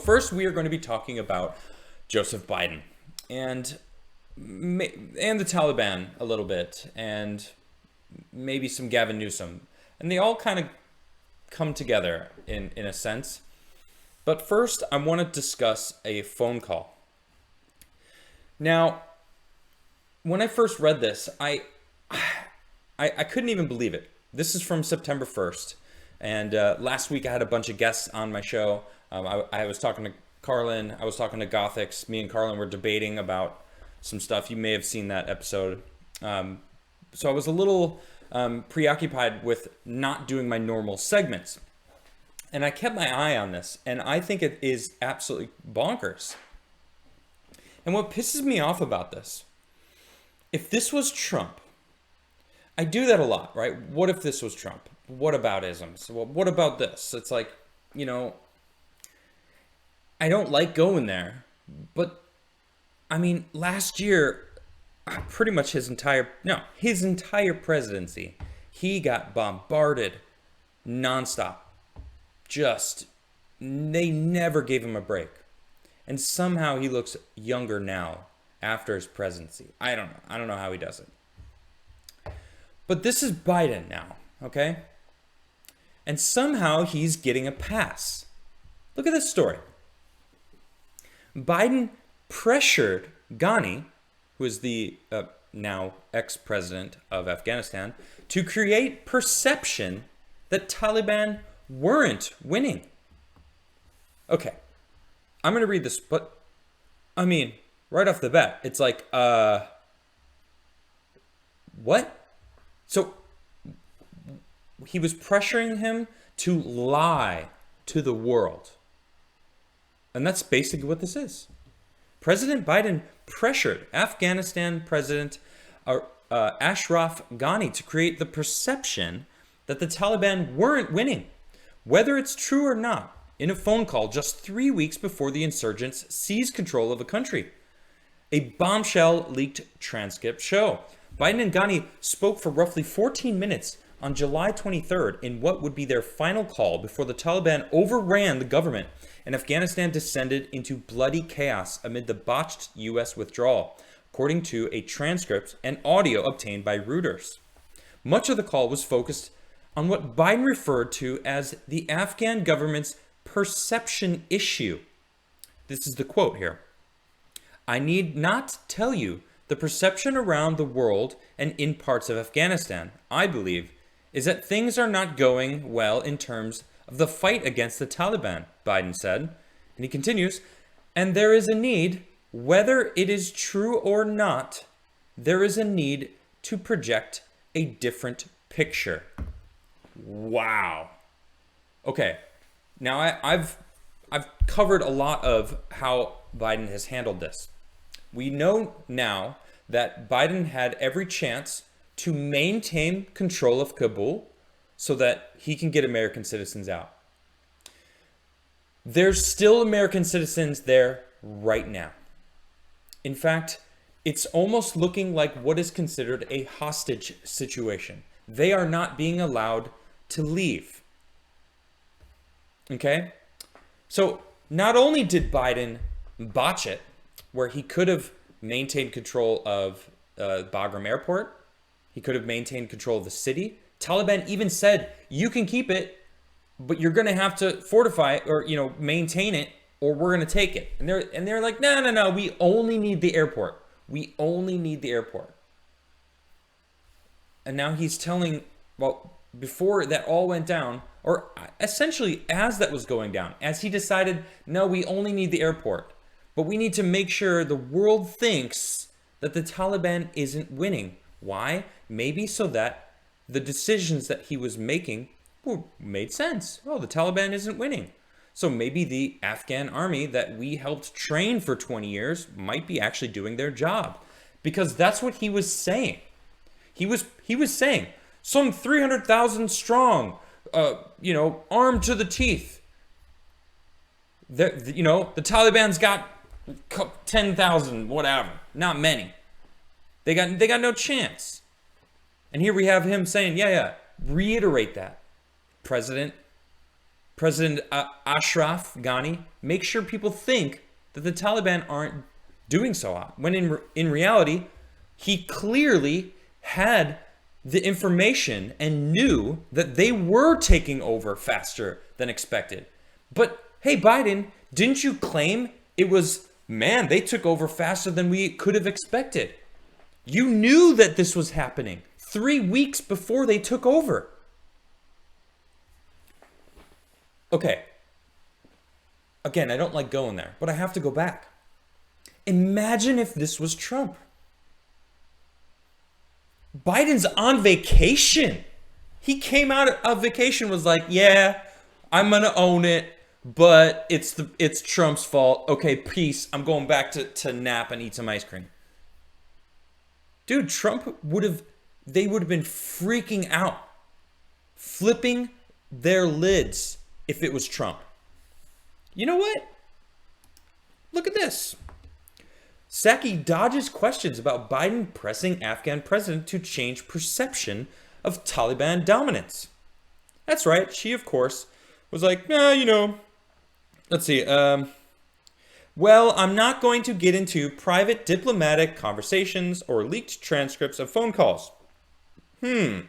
First, we are going to be talking about Joseph Biden and the Taliban a little bit, and maybe some Gavin Newsom. And they all kind of come together in a sense. But first, I want to discuss a phone call. Now, when I first read this, I couldn't even believe it. This is from September 1st. And last week I had a bunch of guests on my show. I was talking to Carlin. I was talking to Gothics. Me and Carlin were debating about some stuff. You may have seen that episode. So I was a little preoccupied with not doing my normal segments. And I kept my eye on this. And I think it is absolutely bonkers. And what pisses me off about this, if this was Trump, I do that a lot, right? What if this was Trump? What about isms? Well, what about this? It's like, I don't like going there, but I mean, last year, pretty much his entire presidency, he got bombarded nonstop. They never gave him a break. And somehow he looks younger now after his presidency. I don't know how he does it. But this is Biden now, okay? And somehow he's getting a pass. Look at this story. Biden pressured Ghani, who is the now ex-president of Afghanistan, to create perception that Taliban weren't winning. Okay, I'm going to read this, but I mean, right off the bat, it's like, what? So he was pressuring him to lie to the world. And that's basically what this is. President Biden pressured Afghanistan President Ashraf Ghani to create the perception that the Taliban weren't winning, whether it's true or not, in a phone call just 3 weeks before the insurgents seized control of the country. A bombshell leaked transcript show. Biden and Ghani spoke for roughly 14 minutes on July 23rd in what would be their final call before the Taliban overran the government and Afghanistan descended into bloody chaos amid the botched U.S. withdrawal, according to a transcript and audio obtained by Reuters. Much of the call was focused on what Biden referred to as the Afghan government's perception issue. This is the quote here. "I need not tell you the perception around the world and in parts of Afghanistan, I believe, is that things are not going well in terms of the fight against the Taliban," Biden said. And he continues, "And there is a need, whether it is true or not, there is a need to project a different picture." Wow. Okay. Now I've covered a lot of how Biden has handled this. We know now that Biden had every chance to maintain control of Kabul so that he can get American citizens out. There's still American citizens there right now. In fact, it's almost looking like what is considered a hostage situation. They are not being allowed to leave. Okay? So not only did Biden botch it, where he could have maintained control of Bagram Airport, he could have maintained control of the city. Taliban even said, you can keep it, but you're going to have to fortify it or, maintain it, or we're going to take it. And they're like, no, we only need the airport. We only need the airport. And now he's telling, well, before that all went down, or essentially as that was going down, as he decided, no, we only need the airport, but we need to make sure the world thinks that the Taliban isn't winning. Why? Maybe so that the decisions that he was making made sense. Oh, the Taliban isn't winning. So maybe the Afghan army that we helped train for 20 years might be actually doing their job. Because that's what he was saying. He was saying, some 300,000 strong, armed to the teeth. The Taliban's got 10,000, whatever. Not many. They got no chance. And here we have him saying, reiterate that. President President Ashraf Ghani, make sure people think that the Taliban aren't doing so hot, when in reality, he clearly had the information and knew that they were taking over faster than expected. But hey, Biden, didn't you claim it was, man, they took over faster than we could have expected? You knew that this was happening 3 weeks before they took over. Okay. Again, I don't like going there, but I have to go back. Imagine if this was Trump. Biden's on vacation. He came out of vacation, was like, yeah, I'm going to own it, but it's Trump's fault. Okay, peace. I'm going back to nap and eat some ice cream. Dude, they would have been freaking out, flipping their lids if it was Trump. You know what? Look at this. Saki dodges questions about Biden pressing Afghan president to change perception of Taliban dominance. That's right. She, of course, was like, let's see. Well, I'm not going to get into private diplomatic conversations or leaked transcripts of phone calls. But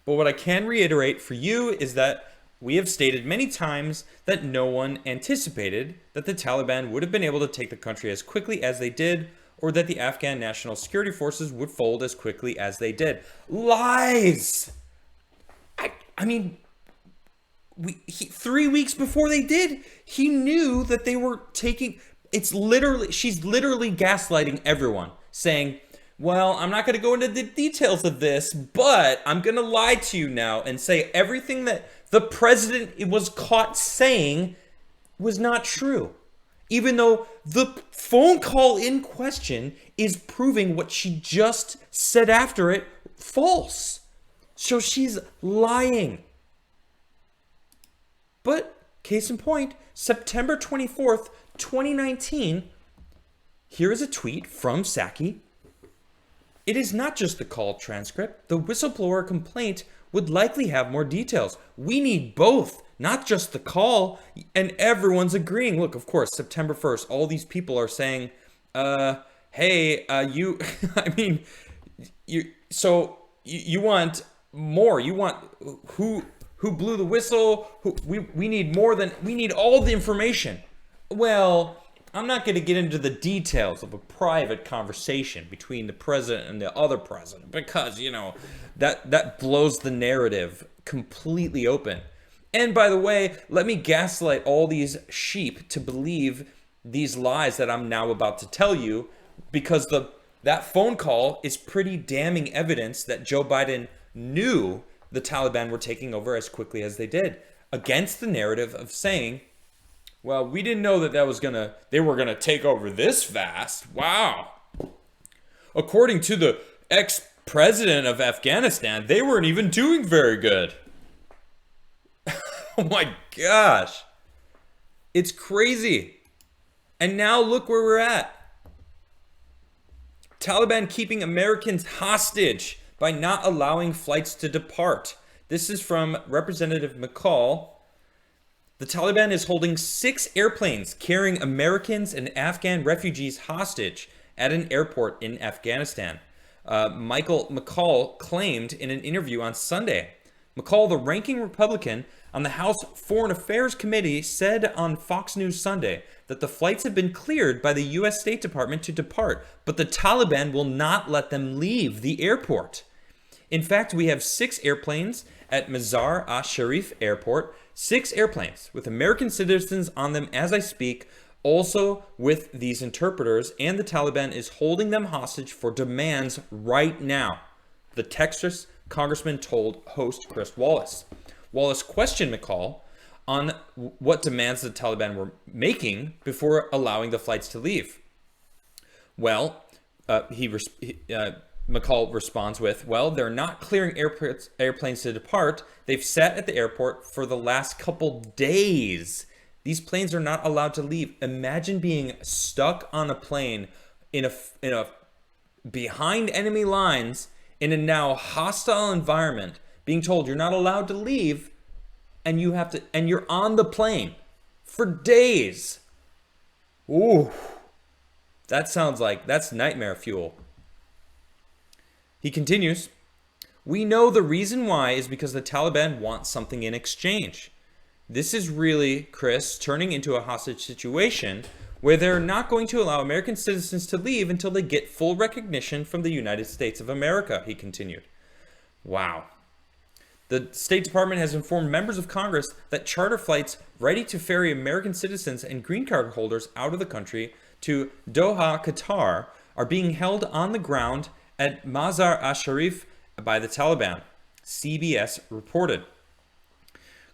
what I can reiterate for you is that we have stated many times that no one anticipated that the Taliban would have been able to take the country as quickly as they did, or that the Afghan National Security Forces would fold as quickly as they did. Lies! I mean, 3 weeks before they did, he knew that they were taking... she's literally gaslighting everyone, saying, well, I'm not going to go into the details of this, but I'm going to lie to you now and say everything that the president was caught saying was not true. Even though the phone call in question is proving what she just said after it false. So she's lying. But case in point, September 24th, 2019, here is a tweet from Saki. It is not just the call transcript. The whistleblower complaint would likely have more details. We need both, not just the call. And everyone's agreeing. Look, of course, September 1st, all these people are saying, hey, you, I mean, you want more. You want who blew the whistle? We need we need all the information. Well, I'm not going to get into the details of a private conversation between the president and the other president because, that blows the narrative completely open. And by the way, let me gaslight all these sheep to believe these lies that I'm now about to tell you, because that phone call is pretty damning evidence that Joe Biden knew the Taliban were taking over as quickly as they did, against the narrative of saying, well, we didn't know that they were gonna take over this fast. Wow. According to the ex-president of Afghanistan, they weren't even doing very good. Oh my gosh. It's crazy. And now look where we're at. Taliban keeping Americans hostage by not allowing flights to depart. This is from Representative McCall. The Taliban is holding 6 airplanes carrying Americans and Afghan refugees hostage at an airport in Afghanistan. Michael McCall claimed in an interview on Sunday. McCall, the ranking Republican on the House Foreign Affairs Committee, said on Fox News Sunday that the flights have been cleared by the U.S. State Department to depart, but the Taliban will not let them leave the airport. In fact, we have 6 airplanes at Mazar-e-Sharif Airport, 6 airplanes with American citizens on them as I speak, also with these interpreters, and the Taliban is holding them hostage for demands right now, the Texas congressman told host Chris Wallace. Wallace questioned McCall on what demands the Taliban were making before allowing the flights to leave. Well, McCall responds with, well, they're not clearing airplanes to depart. They've sat at the airport for the last couple days. These planes are not allowed to leave. Imagine being stuck on a plane in a behind enemy lines in a now hostile environment, being told you're not allowed to leave, and you're on the plane for days. Ooh, that sounds like that's nightmare fuel. He continues, we know the reason why is because the Taliban want something in exchange. This is really, Chris, turning into a hostage situation where they're not going to allow American citizens to leave until they get full recognition from the United States of America, he continued. Wow. The State Department has informed members of Congress that charter flights ready to ferry American citizens and green card holders out of the country to Doha, Qatar, are being held on the ground at Mazar-e-Sharif by the Taliban, CBS reported.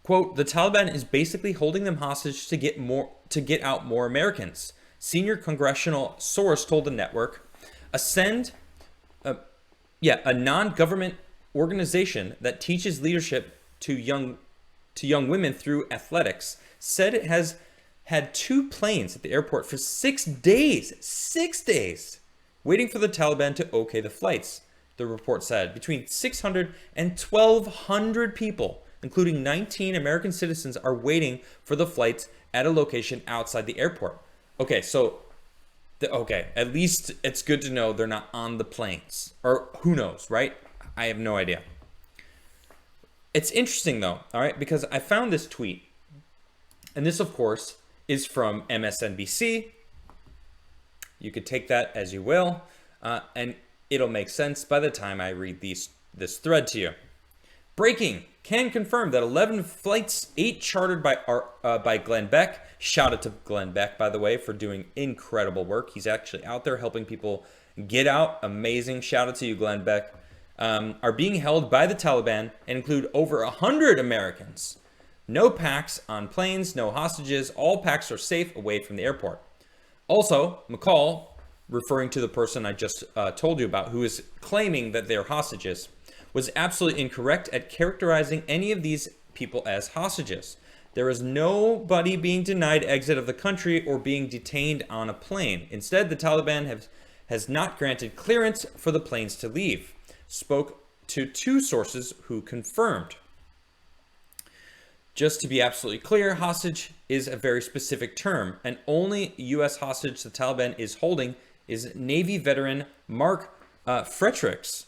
Quote, the Taliban is basically holding them hostage to get out more Americans. Senior congressional source told the network. A non-government organization that teaches leadership to young women through athletics said it has had 2 planes at the airport for 6 days, waiting for the Taliban to okay the flights. The report said between 600 and 1,200 people, including 19 American citizens, are waiting for the flights at a location outside the airport. Okay, so, at least it's good to know they're not on the planes. Or who knows, right? I have no idea. It's interesting though, all right, because I found this tweet. And this, of course, is from MSNBC. You could take that as you will. And it'll make sense by the time I read this thread to you. Breaking, can confirm that 11 flights, 8 chartered by Glenn Beck. Shout out to Glenn Beck, by the way, for doing incredible work. He's actually out there helping people get out. Amazing. Shout out to you, Glenn Beck. Are being held by the Taliban and include over 100 Americans. No packs on planes, no hostages. All packs are safe away from the airport. Also, McCall, referring to the person I just told you about, who is claiming that they're hostages, was absolutely incorrect at characterizing any of these people as hostages. There is nobody being denied exit of the country or being detained on a plane. Instead, the Taliban has not granted clearance for the planes to leave. Spoke to 2 sources who confirmed. Just to be absolutely clear, hostage is a very specific term, and only U.S. hostage the Taliban is holding is Navy veteran Mark Fredericks.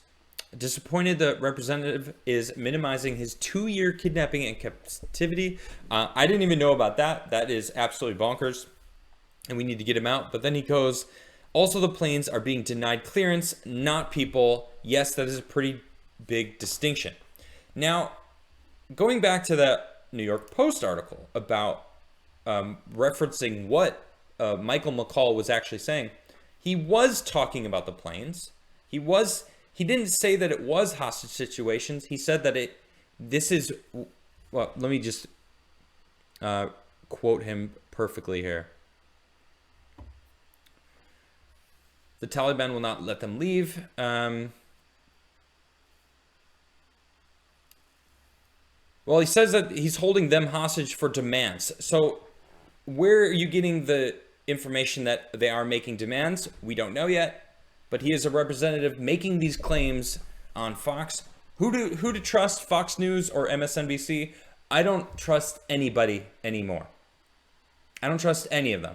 Disappointed the representative is minimizing his 2-year kidnapping and captivity. I didn't even know about that. That is absolutely bonkers, and we need to get him out. But then he goes, also the planes are being denied clearance, not people. Yes, that is a pretty big distinction. Now, going back to that New York Post article about referencing what Michael McCall was actually saying, he was talking about the planes. He didn't say that it was hostage situations. He said that let me just quote him perfectly here. The Taliban will not let them leave. Well, he says that he's holding them hostage for demands. So where are you getting the information that they are making demands? We don't know yet, but he is a representative making these claims on Fox. Who to trust, Fox News or MSNBC? I don't trust anybody anymore. I don't trust any of them.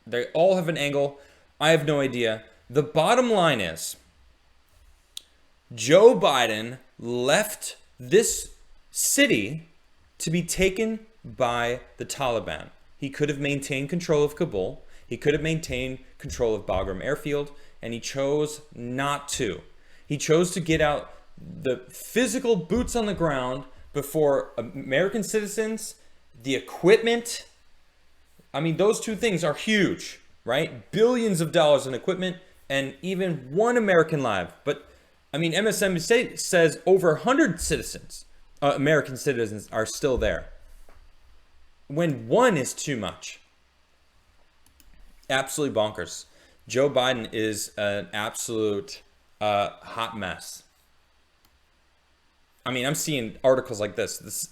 They all have an angle. I have no idea. The bottom line is Joe Biden left this city to be taken by the Taliban. He could have maintained control of Kabul. He could have maintained control of Bagram Airfield, and he chose not to. He chose to get out the physical boots on the ground before American citizens, the equipment. I mean, those 2 things are huge, right? Billions of dollars in equipment and even 1 American life. But I mean, MSNBC says over 100 citizens, American citizens, are still there. When 1 is too much. Absolutely bonkers. Joe Biden is an absolute hot mess. I mean, I'm seeing articles like this.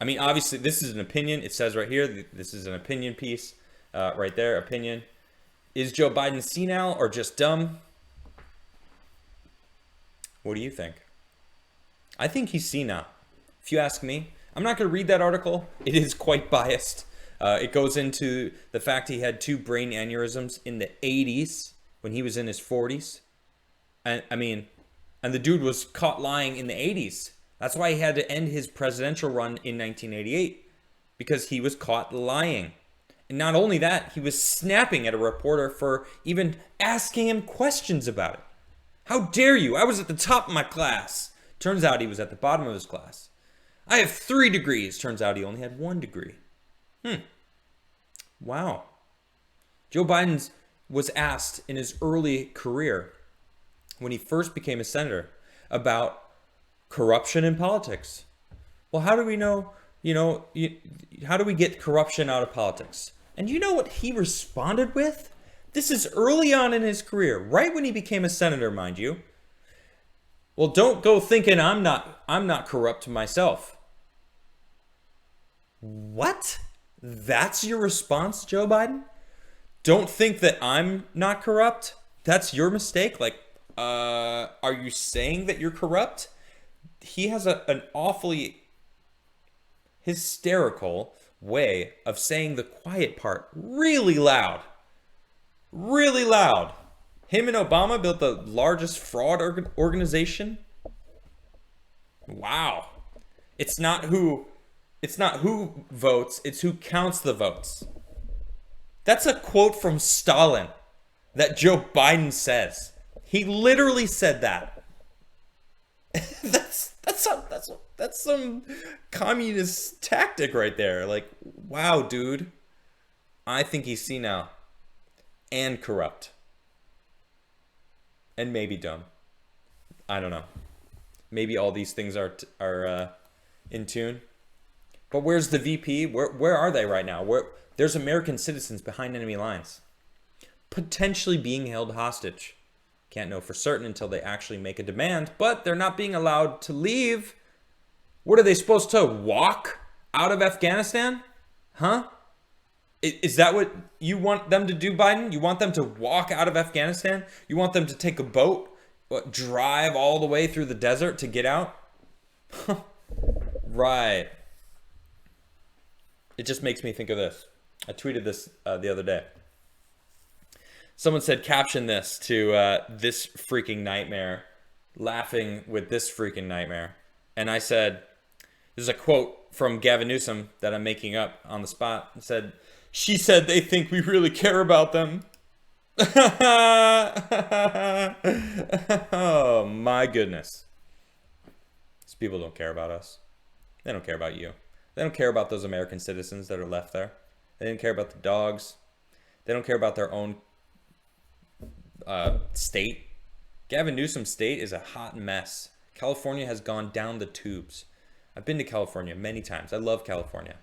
I mean, obviously, this is an opinion. It says right here, this is an opinion piece. Right there, opinion. Is Joe Biden senile or just dumb? What do you think? I think he's senile. If you ask me, I'm not going to read that article. It is quite biased. It goes into the fact he had 2 brain aneurysms in the 80s when he was in his 40s. And the dude was caught lying in the 80s. That's why he had to end his presidential run in 1988, because he was caught lying. And not only that, he was snapping at a reporter for even asking him questions about it. How dare you? I was at the top of my class. Turns out he was at the bottom of his class. I have 3 degrees. Turns out he only had 1 degree. Wow. Joe Biden was asked in his early career, when he first became a senator, about corruption in politics. Well, how do we know, how do we get corruption out of politics? And you know what he responded with? This is early on in his career, right when he became a senator, mind you. Well, don't go thinking I'm not corrupt myself. What? That's your response, Joe Biden? Don't think that I'm not corrupt? That's your mistake? Like, are you saying that you're corrupt? He has an awfully hysterical way of saying the quiet part really loud. Really loud. Him and Obama built the largest fraud organization. Wow. It's not who votes, it's who counts the votes. That's a quote from Stalin that Joe Biden says. He literally said that. That's some communist tactic right there. Like, wow, dude. I think he's senile and corrupt. And maybe dumb. I don't know. Maybe all these things are in tune. But where's the VP? Where are they right now? There's American citizens behind enemy lines, potentially being held hostage. Can't know for certain until they actually make a demand, but they're not being allowed to leave. What are they supposed to walk out of Afghanistan? Huh? Is that what you want them to do, Biden? You want them to walk out of Afghanistan? You want them to take a boat, drive all the way through the desert to get out? Right. It just makes me think of this. I tweeted this the other day. Someone said, caption this to this freaking nightmare, laughing with this freaking nightmare. And I said, there's a quote from Gavin Newsom that I'm making up on the spot. It said, she said they think we really care about them. Oh my goodness. These people don't care about us. They don't care about you. They don't care about those American citizens that are left there. They didn't care about the dogs. They don't care about their own state. Gavin Newsom's state is a hot mess. California has gone down the tubes. I've been to California many times. I love California.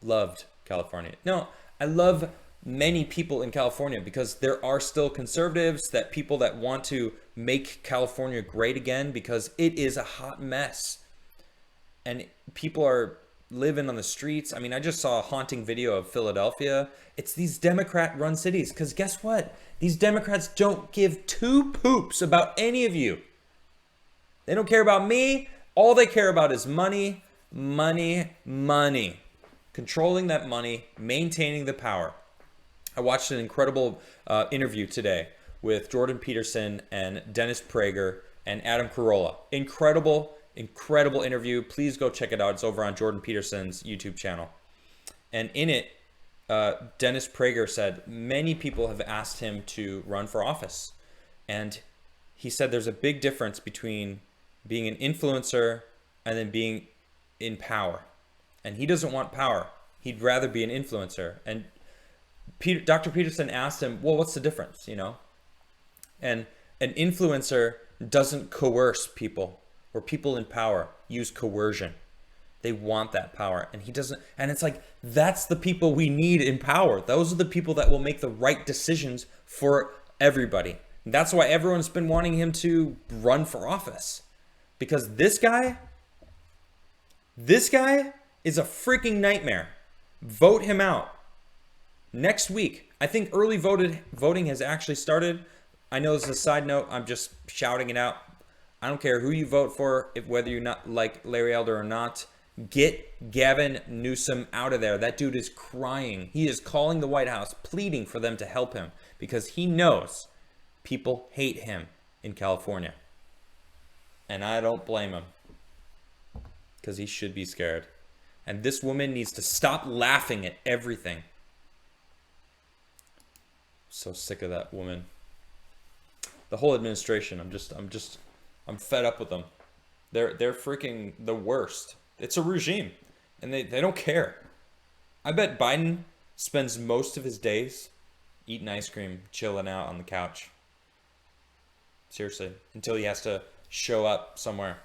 Loved California. No, I love many people in California because there are still conservatives, that people that want to make California great again, because it is a hot mess. And people are living on the streets. I mean, I just saw a haunting video of Philadelphia. It's these Democrat-run cities, because guess what? These Democrats don't give 2 poops about any of you. They don't care about me. All they care about is money, money, money. Controlling that money, maintaining the power. I watched an incredible interview today with Jordan Peterson and Dennis Prager and Adam Carolla. Incredible interview. Please go check it out. It's over on Jordan Peterson's YouTube channel. And in it, Dennis Prager said many people have asked him to run for office. And he said there's a big difference between being an influencer and then being in power. And he doesn't want power. He'd rather be an influencer. And Dr. Peterson asked him, well, what's the difference, And an influencer doesn't coerce people, or people in power use coercion. They want that power, and he doesn't. And it's like, that's the people we need in power. Those are the people that will make the right decisions for everybody. And that's why everyone's been wanting him to run for office, because this guy is a freaking nightmare. Vote him out. Next week, I think early voting has actually started. I know this is a side note. I'm just shouting it out. I don't care who you vote for, whether you not like Larry Elder or not. Get Gavin Newsom out of there. That dude is crying. He is calling the White House, pleading for them to help him because he knows people hate him in California. And I don't blame him because he should be scared. And this woman needs to stop laughing at everything. So sick of that woman. The whole administration, I'm fed up with them. They're freaking the worst. It's a regime, and they don't care. I bet Biden spends most of his days eating ice cream, chilling out on the couch. Seriously, until he has to show up somewhere.